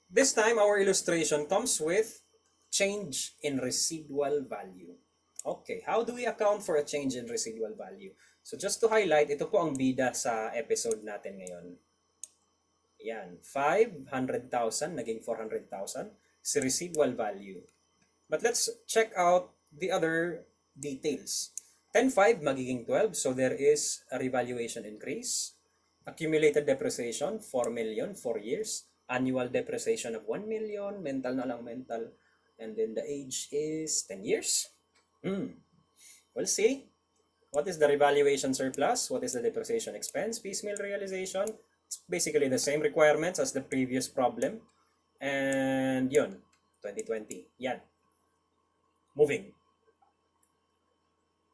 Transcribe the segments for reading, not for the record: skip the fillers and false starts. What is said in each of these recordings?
This time, our illustration comes with change in residual value. Okay, how do we account for a change in residual value? So just to highlight, ito po ang bida sa episode natin ngayon. Yan, 500,000 naging 400,000 si residual value. But let's check out the other details. 10.5 magiging 12, so there is a revaluation increase. Accumulated depreciation, 4 million, 4 years. Annual depreciation of 1 million, mental na lang mental. And then the age is 10 years. We'll see. What is the revaluation surplus? What is the depreciation expense? Piecemeal realization. It's basically the same requirements as the previous problem. And yun, 2020. Yan. Moving.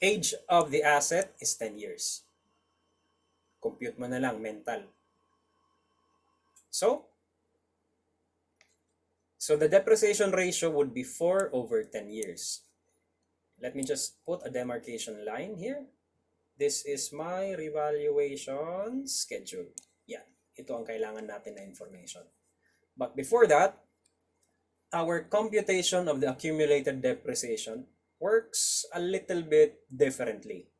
Age of the asset is 10 years. Compute mo na lang, mental. So the depreciation ratio would be 4 over 10 years. Let me just put a demarcation line here. This is my revaluation schedule. Yan. Ito ang kailangan natin na information. But before that, our computation of the accumulated depreciation works a little bit differently.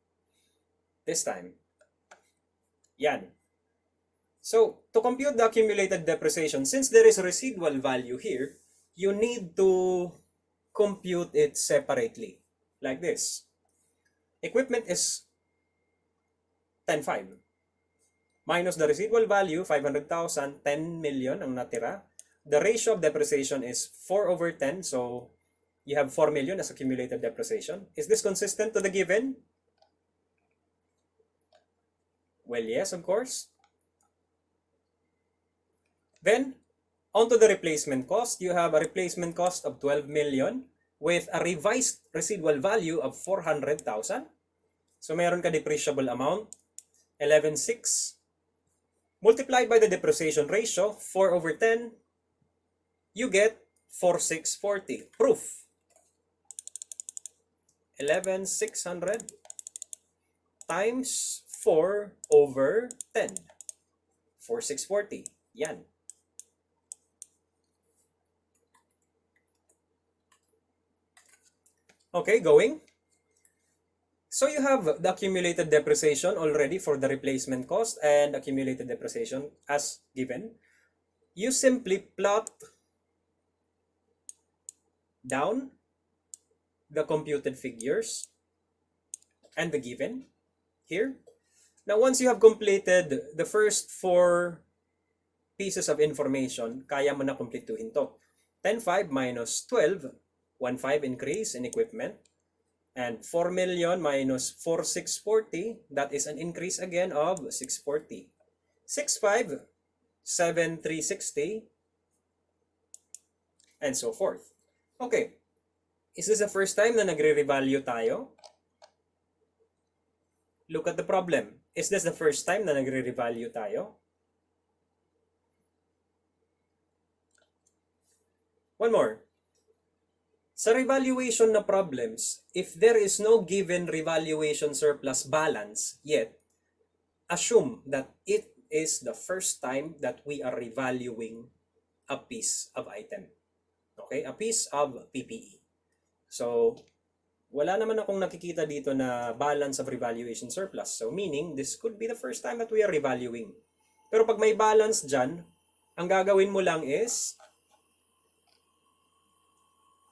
This time. Yan. So, to compute the accumulated depreciation, since there is a residual value here, you need to compute it separately. Like this. Equipment is 10.5. Minus the residual value, 500,000, 10 million ang natira. The ratio of depreciation is 4 over 10, so you have 4 million as accumulated depreciation. Is this consistent to the given? Well, yes, of course. Then, onto the replacement cost. You have a replacement cost of 12 million with a revised residual value of 400,000. So, meron ka depreciable amount, 11.6. Multiplied by the depreciation ratio, 4 over 10, you get 4,640. Proof. 11,600 times 4 over 10. 4,640. Yan. Okay, going. So you have the accumulated depreciation already for the replacement cost and accumulated depreciation as given. You simply plot down the computed figures and the given here. Now, once you have completed the first 4 pieces of information, kaya mo na kumpletuhin to. 10.5 minus 12, 1.5 increase in equipment. And 4 million minus 4,640, that is an increase again of 640. 6.5, 7,360, and so forth. Okay. Is this the first time na nagre-revalue tayo? Look at the problem. Is this the first time na nagre-revalue tayo? One more. Sa revaluation na problems, if there is no given revaluation surplus balance yet, assume that it is the first time that we are revaluing a piece of item. Okay? A piece of PPE. So, wala naman akong nakikita dito na balance of revaluation surplus. So, meaning, this could be the first time that we are revaluing. Pero pag may balance dyan, ang gagawin mo lang is,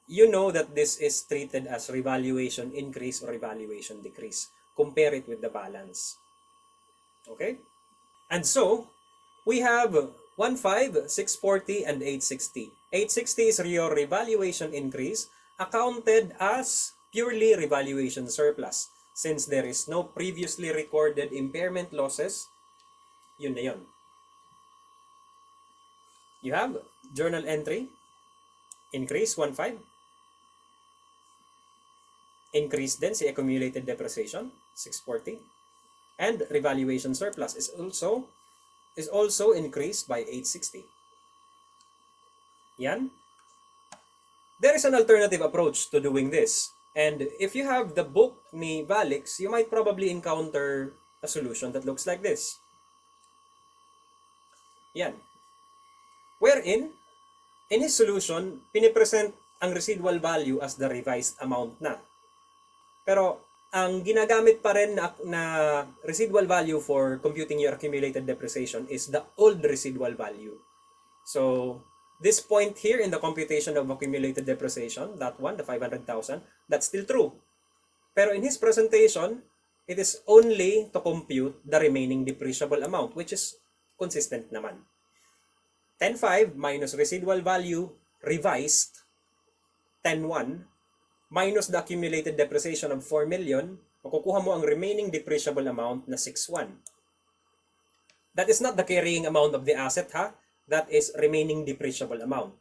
you know that this is treated as revaluation increase or revaluation decrease. Compare it with the balance. Okay? And so, we have 1.5, 640, and 860. 860 is your revaluation increase accounted as purely revaluation surplus. Since there is no previously recorded impairment losses, yun na yun. You have journal entry, increase 1.5. Increase din si accumulated depreciation, 640. And revaluation surplus is also increased by 860. Yan. There is an alternative approach to doing this. And if you have the book ni Valix, you might probably encounter a solution that looks like this. Yan. Wherein, In his solution, pinipresent ang residual value as the revised amount na. Pero ang ginagamit pa rin na residual value for computing your accumulated depreciation is the old residual value. So this point here in the computation of accumulated depreciation, that one, the 500,000, that's still true. Pero in his presentation, it is only to compute the remaining depreciable amount, which is consistent naman. 10.5 minus residual value revised, 10.1, minus the accumulated depreciation of 4 million, makukuha mo ang remaining depreciable amount na 6.1. That is not the carrying amount of the asset, ha? That is remaining depreciable amount.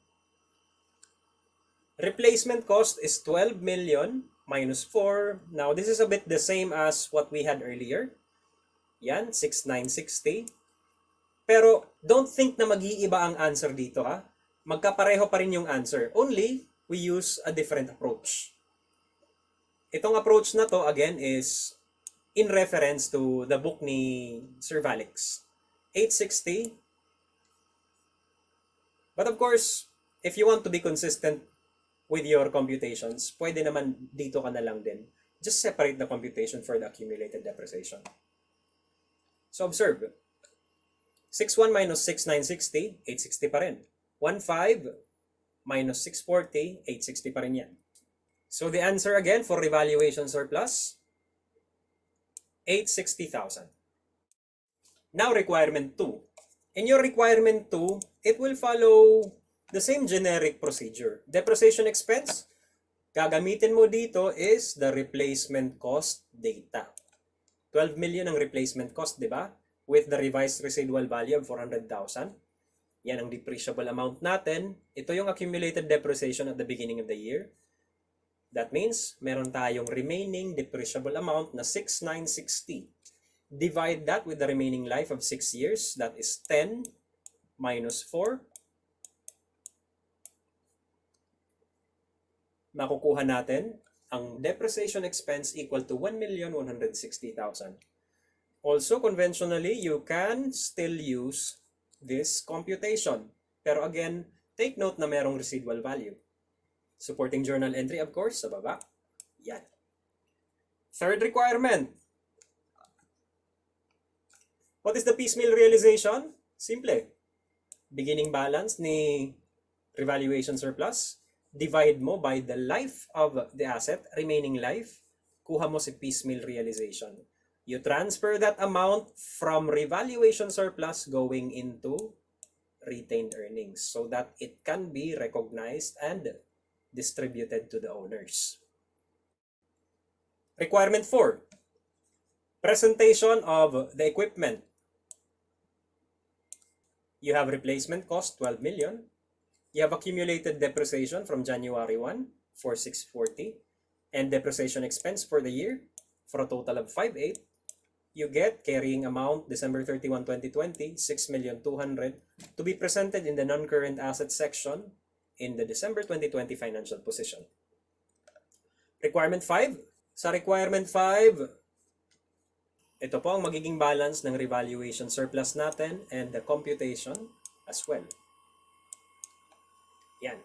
Replacement cost is 12 million minus 4. Now, this is a bit the same as what we had earlier. Yan, 6,960. Pero don't think na mag-iiba ang answer dito, ha? Magkapareho pa rin yung answer. Only, we use a different approach. Itong approach na to, again, is in reference to the book ni Sir Valix. 860. But of course, if you want to be consistent with your computations, pwede naman dito ka na lang din. Just separate the computation for the accumulated depreciation. So observe. 6.1 minus 6,960, 860 pa rin. 1.5 minus 640, 860 pa rin yan. So the answer again for revaluation surplus, 860,000. Now requirement 2. In your requirement 2, it will follow the same generic procedure. Depreciation expense, gagamitin mo dito is the replacement cost data. 12 million ang replacement cost, di ba? With the revised residual value of 400,000. Yan ang depreciable amount natin. Ito yung accumulated depreciation at the beginning of the year. That means, meron tayong remaining depreciable amount na 6,960. Divide that with the remaining life of 6 years. That is 10 minus 4. Makukuha natin ang depreciation expense equal to 1,160,000. Also, conventionally, you can still use this computation. Pero again, take note na merong residual value. Supporting journal entry, of course, sa baba. Yan. Third requirement. What is the piecemeal realization? Simple. Beginning balance ni revaluation surplus. Divide mo by the life of the asset, remaining life. Kuha mo si piecemeal realization. You transfer that amount from revaluation surplus going into retained earnings so that it can be recognized and distributed to the owners. Requirement 4. Presentation of the equipment. You have replacement cost, 12 million. You have accumulated depreciation from January 1, 4,640. And depreciation expense for the year for a total of 5,800. You get carrying amount December 31, 2020, 6,200,000 to be presented in the non-current assets section in the December 2020 financial position. Requirement 5. Sa requirement 5, ito po ang magiging balance ng revaluation surplus natin and the computation as well. Yan.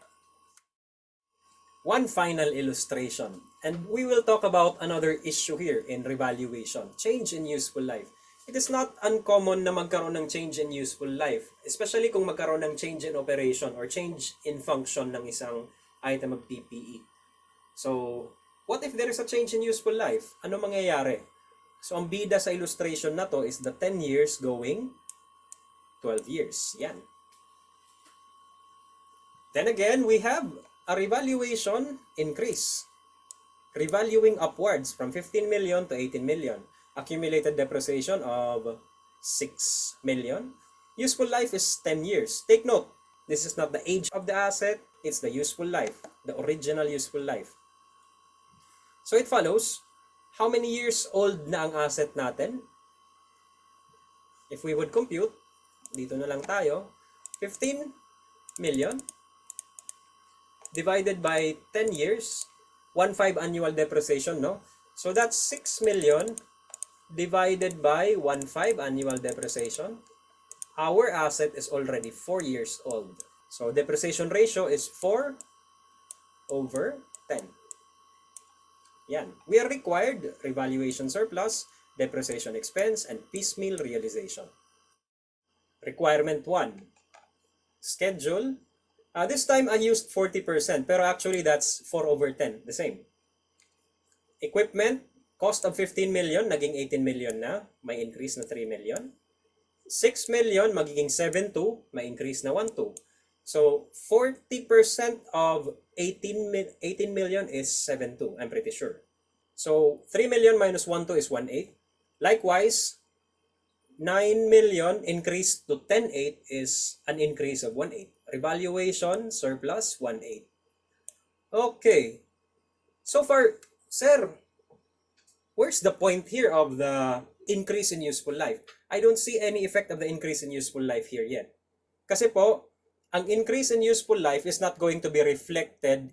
One final illustration. And we will talk about another issue here in revaluation. Change in useful life. It is not uncommon na magkaroon ng change in useful life. Especially kung magkaroon ng change in operation or change in function ng isang item of PPE. So, what if there is a change in useful life? Ano mangyayari? So, ang bida sa illustration na to is the 10 years going 12 years. Yan. Then again, we have a revaluation increase. Revaluing upwards from 15 million to 18 million. Accumulated depreciation of 6 million. Useful life is 10 years. Take note, this is not the age of the asset, it's the useful life, the original useful life. So it follows, how many years old na ang asset natin? If we would compute, dito na lang tayo, 15 million divided by 10 years, 1.5 annual depreciation, no? So that's 6 million divided by 1.5 annual depreciation. Our asset is already 4 years old. So depreciation ratio is 4/10. Yan. We are required revaluation surplus, depreciation expense, and piecemeal realization. Requirement 1. Schedule. This time I used 40%, pero actually that's 4/10, the same. Equipment, cost of 15 million, naging 18 million na, may increase na 3 million. 6 million, magiging 7.2, may increase na 1.2. So 40% of 18 million is 7.2, I'm pretty sure. So 3 million minus 1.2 is 1.8. Likewise, 9 million increased to 10.8 is an increase of 1.8. Revaluation surplus 1.8. Okay. So far, sir, where's the point here of the increase in useful life? I don't see any effect of the increase in useful life here yet. Kasi po, ang increase in useful life is not going to be reflected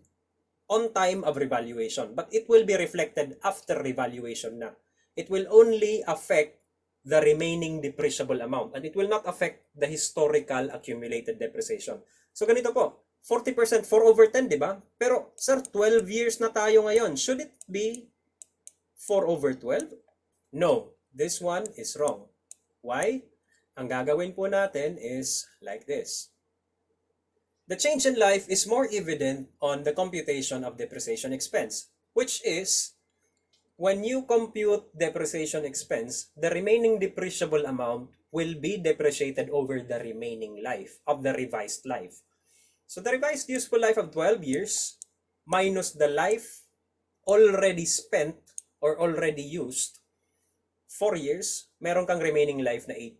on time of revaluation, but it will be reflected after revaluation na. It will only affect the remaining depreciable amount, and it will not affect the historical accumulated depreciation. So ganito po, 40%, 4/10, di ba? Pero sir, 12 years na tayo ngayon. Should it be 4/12? No, this one is wrong. Why? Ang gagawin po natin is like this. The change in life is more evident on the computation of depreciation expense, which is when you compute depreciation expense, the remaining depreciable amount will be depreciated over the remaining life of the revised life. So the revised useful life of 12 years minus the life already spent or already used, 4 years, meron kang remaining life na 8.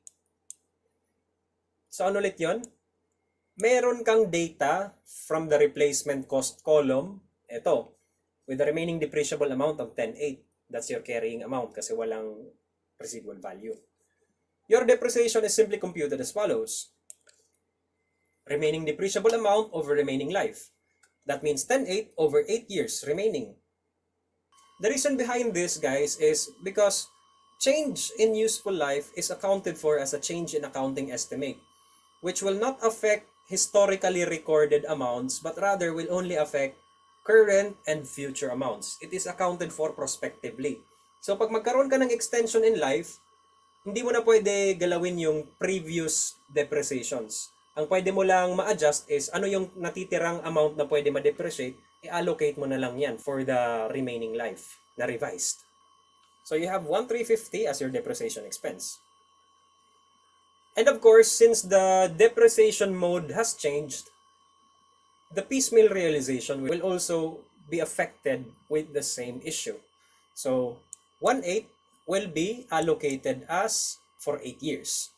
So ano ulit yun? Meron kang data from the replacement cost column, ito, with the remaining depreciable amount of 10.8. That's your carrying amount kasi walang residual value. Your depreciation is simply computed as follows. Remaining depreciable amount over remaining life. That means 10.8 over 8 years remaining. The reason behind this, guys, is because change in useful life is accounted for as a change in accounting estimate, which will not affect historically recorded amounts, but rather will only affect current and future amounts. It is accounted for prospectively. So pag magkaroon ka ng extension in life, hindi mo na pwede galawin yung previous depreciations. Ang pwede mo lang ma-adjust is ano yung natitirang amount na pwede ma-depreciate, i-allocate mo na lang yan for the remaining life na revised. So you have 1,350 as your depreciation expense. And of course, since the depreciation mode has changed, the piecemeal realization will also be affected with the same issue. So 1/8 will be allocated as for 8 years,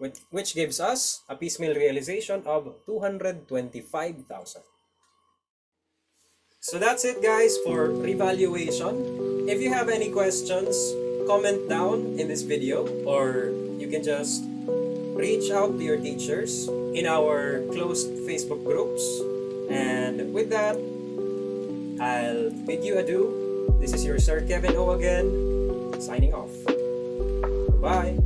which gives us a piecemeal realization of 225,000. So that's it, guys, for revaluation. If you have any questions, comment down in this video, or you can just reach out to your teachers in our closed Facebook groups. And with that, I'll bid you adieu. This is your Sir Kevin O again, signing off. Bye.